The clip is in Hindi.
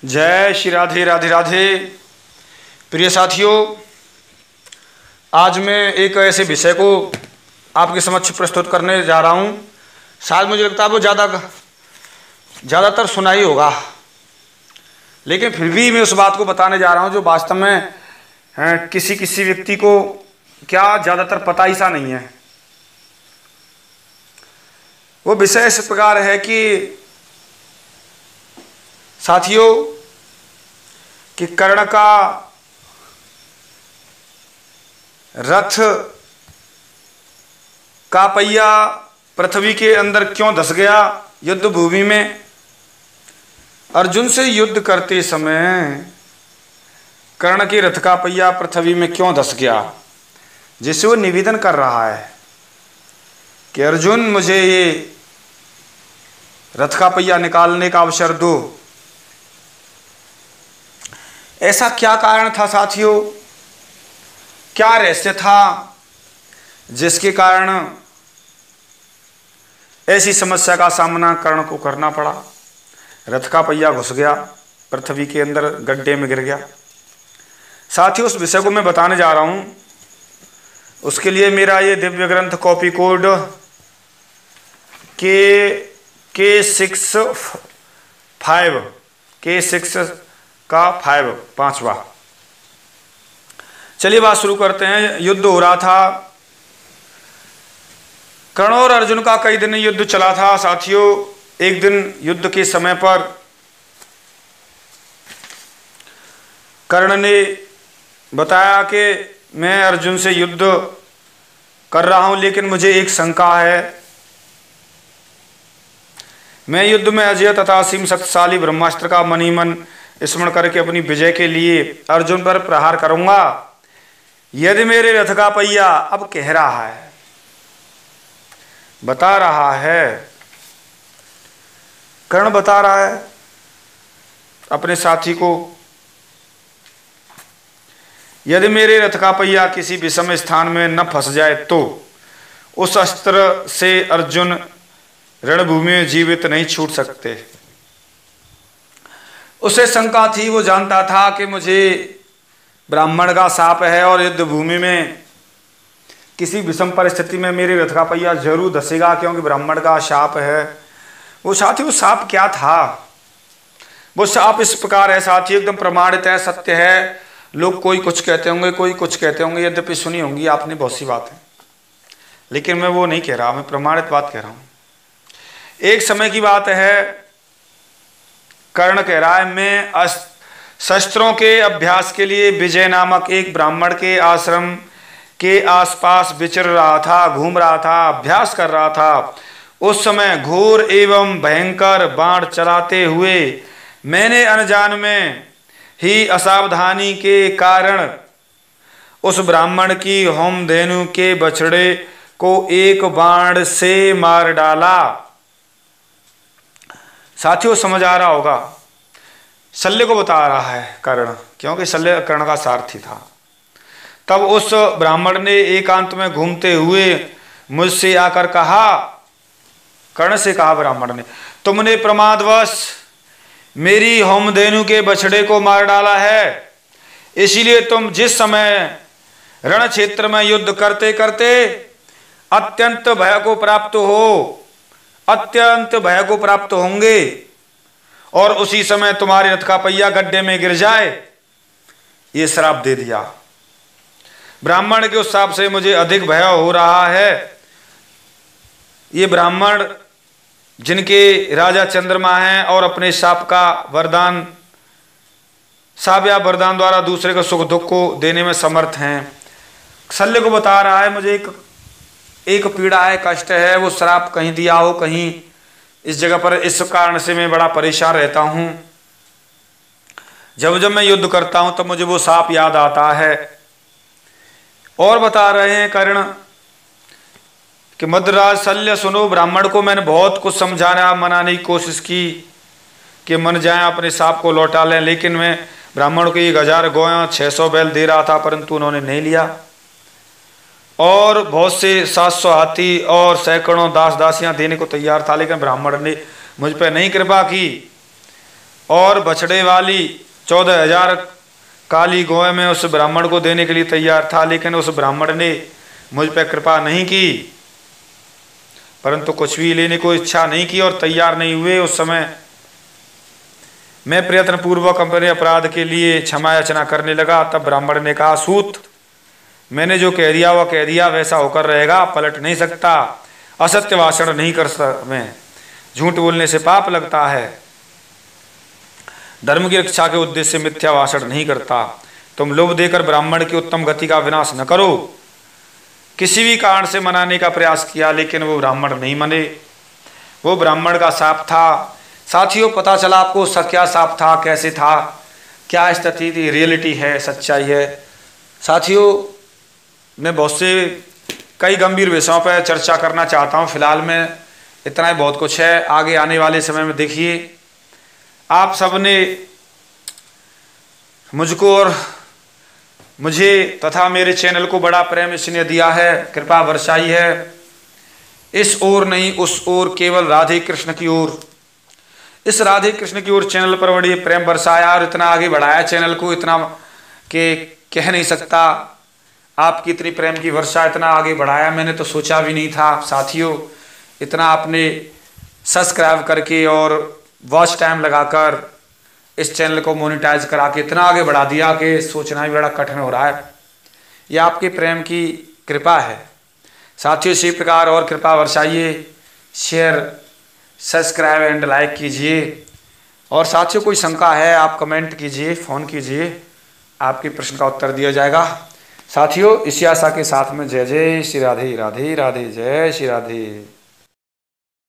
जय श्री राधे राधे राधे। प्रिय साथियों, आज मैं एक ऐसे विषय को आपके समक्ष प्रस्तुत करने जा रहा हूँ। शायद मुझे लगता है वो ज़्यादातर सुना ही होगा, लेकिन फिर भी मैं उस बात को बताने जा रहा हूँ जो वास्तव में किसी किसी व्यक्ति को क्या ज़्यादातर पता ही सा नहीं है। वो विषय इस प्रकार है कि साथियों, कि कर्ण का रथ का पहिया पृथ्वी के अंदर क्यों धस गया। युद्ध भूमि में अर्जुन से युद्ध करते समय कर्ण के रथ का पहिया पृथ्वी में क्यों धस गया, जिससे वो निवेदन कर रहा है कि अर्जुन, मुझे ये रथ का पहिया निकालने का अवसर दो। ऐसा क्या कारण था साथियों, क्या रहस्य था जिसके कारण ऐसी समस्या का सामना कर्ण को करना पड़ा। रथ का पहिया घुस गया, पृथ्वी के अंदर गड्ढे में गिर गया। साथियों, उस विषय को मैं बताने जा रहा हूं। उसके लिए मेरा ये दिव्य ग्रंथ कॉपी कोड K6 का 5वां। चलिए बात शुरू करते हैं। युद्ध हो रहा था, कर्ण और अर्जुन का कई दिन युद्ध चला था साथियों। एक दिन युद्ध के समय पर कर्ण ने बताया कि मैं अर्जुन से युद्ध कर रहा हूं, लेकिन मुझे एक शंका है। मैं युद्ध में अजय तथा असीम शक्तिशाली ब्रह्मास्त्र का मनी मन स्मरण करके अपनी विजय के लिए अर्जुन पर प्रहार करूंगा। यदि मेरे रथ का पहिया, अब कह रहा है, बता रहा है, कर्ण बता रहा है अपने साथी को, यदि मेरे रथ का पहिया किसी विषम स्थान में न फंस जाए तो उस अस्त्र से अर्जुन रणभूमि में जीवित नहीं छूट सकते। उसे शंका थी, वो जानता था कि मुझे ब्राह्मण का शाप है और युद्ध भूमि में किसी विषम परिस्थिति में मेरे रथ का पहिया जरूर धसेगा, क्योंकि ब्राह्मण का शाप है। वो साथी, वो शाप क्या था? वो शाप इस प्रकार है साथी, एकदम प्रमाणित है, सत्य है। लोग कोई कुछ कहते होंगे, कोई कुछ कहते होंगे, यद्यपि सुनी होंगी आपने बहुत सी बातें, लेकिन मैं वो नहीं कह रहा, मैं प्रमाणित बात कह रहा हूं। एक समय की बात है, कर्ण कह रहा है, मैं शस्त्रों के अभ्यास के लिए विजय नामक एक ब्राह्मण के आश्रम के आसपास विचर रहा था, घूम रहा था, अभ्यास कर रहा था। उस समय घोर एवं भयंकर बाण चलाते हुए मैंने अनजान में ही असावधानी के कारण उस ब्राह्मण की होमधेनु के बछड़े को एक बाण से मार डाला। साथियों, समझ आ रहा होगा, शल्य को बता रहा है कर्ण, क्योंकि शल्य कर्ण का सारथी था। तब उस ब्राह्मण ने एकांत में घूमते हुए मुझसे आकर कहा, कर्ण से कहा ब्राह्मण ने, तुमने प्रमादवश मेरी होमधेनु के बछड़े को मार डाला है, इसीलिए तुम जिस समय रण क्षेत्र में युद्ध करते करते अत्यंत भय को प्राप्त होंगे और उसी समय तुम्हारे रथ का पहिया गड्ढे में गिर जाए, ये श्राप दे दिया। ब्राह्मण के उस श्राप से मुझे अधिक भय हो रहा है। ये ब्राह्मण जिनके राजा चंद्रमा हैं और अपने शाप या वरदान द्वारा दूसरे को सुख दुख को देने में समर्थ हैं। शल्य को बता रहा है, मुझे एक पीड़ा है, कष्ट है, वो श्राप कहीं दिया हो, कहीं इस जगह पर, इस कारण से मैं बड़ा परेशान रहता हूं। जब जब मैं युद्ध करता हूं तब मुझे वो शाप याद आता है। और बता रहे हैं कर्ण कि मद्राज शल्य, सुनो, ब्राह्मण को मैंने बहुत कुछ समझाना मनाने की कोशिश की कि मन जाए, अपने शाप को लौटा लें, लेकिन मैं ब्राह्मण को 1000 गौएं 600 बैल दे रहा था, परंतु उन्होंने नहीं लिया। और बहुत से 700 हाथी और सैकड़ों दास दासियां देने को तैयार था, लेकिन ब्राह्मण ने मुझ पर नहीं कृपा की और बछड़े वाली 14,000 काली गौएं मैं उस ब्राह्मण को देने के लिए तैयार था, लेकिन उस ब्राह्मण ने मुझ पर कृपा नहीं की, परंतु कुछ भी लेने को इच्छा नहीं की और तैयार नहीं हुए। उस समय मैं प्रयत्न पूर्वक अपने अपराध के लिए क्षमा याचना करने लगा। तब ब्राह्मण ने कहा, सूत, मैंने जो कह दिया वह कह दिया, वैसा होकर रहेगा, पलट नहीं सकता। असत्य भाषण नहीं कर सकता मैं, झूठ बोलने से पाप लगता है। धर्म की रक्षा के उद्देश्य से मिथ्या भाषण नहीं करता। तुम लोभ देकर ब्राह्मण की उत्तम गति का विनाश न करो। किसी भी कारण से मनाने का प्रयास किया, लेकिन वो ब्राह्मण नहीं मने। वो ब्राह्मण का शाप था। साथियों, पता चला आपको उसका क्या शाप था, कैसे था, क्या स्थिति थी, रियलिटी है, सच्चाई है। साथियों, मैं बहुत से कई गंभीर विषयों पर चर्चा करना चाहता हूँ। फिलहाल में इतना ही बहुत कुछ है। आगे आने वाले समय में देखिए, आप सबने मुझको और मुझे तथा मेरे चैनल को बड़ा प्रेम स्नेह दिया है, कृपा बरसाई है। इस ओर नहीं उस ओर, केवल राधे कृष्ण की ओर, इस राधे कृष्ण की ओर चैनल पर बड़ी प्रेम बरसाया और इतना आगे बढ़ाया चैनल को, इतना कि कह नहीं सकता। आपकी इतनी प्रेम की वर्षा, इतना आगे बढ़ाया, मैंने तो सोचा भी नहीं था। साथियों, इतना आपने सब्सक्राइब करके और वॉच टाइम लगाकर इस चैनल को मोनेटाइज करा के इतना आगे बढ़ा दिया कि सोचना भी बड़ा कठिन हो रहा है। यह आपके प्रेम की कृपा है। साथियों, इसी प्रकार और कृपा बरसाइए, शेयर, सब्सक्राइब एंड लाइक कीजिए। और साथियों, कोई शंका है आप कमेंट कीजिए, फ़ोन कीजिए, आपके प्रश्न का उत्तर दिया जाएगा। साथियों, इसी आशा के साथ में जय जय श्री राधे, राधे राधे, जय श्री राधे।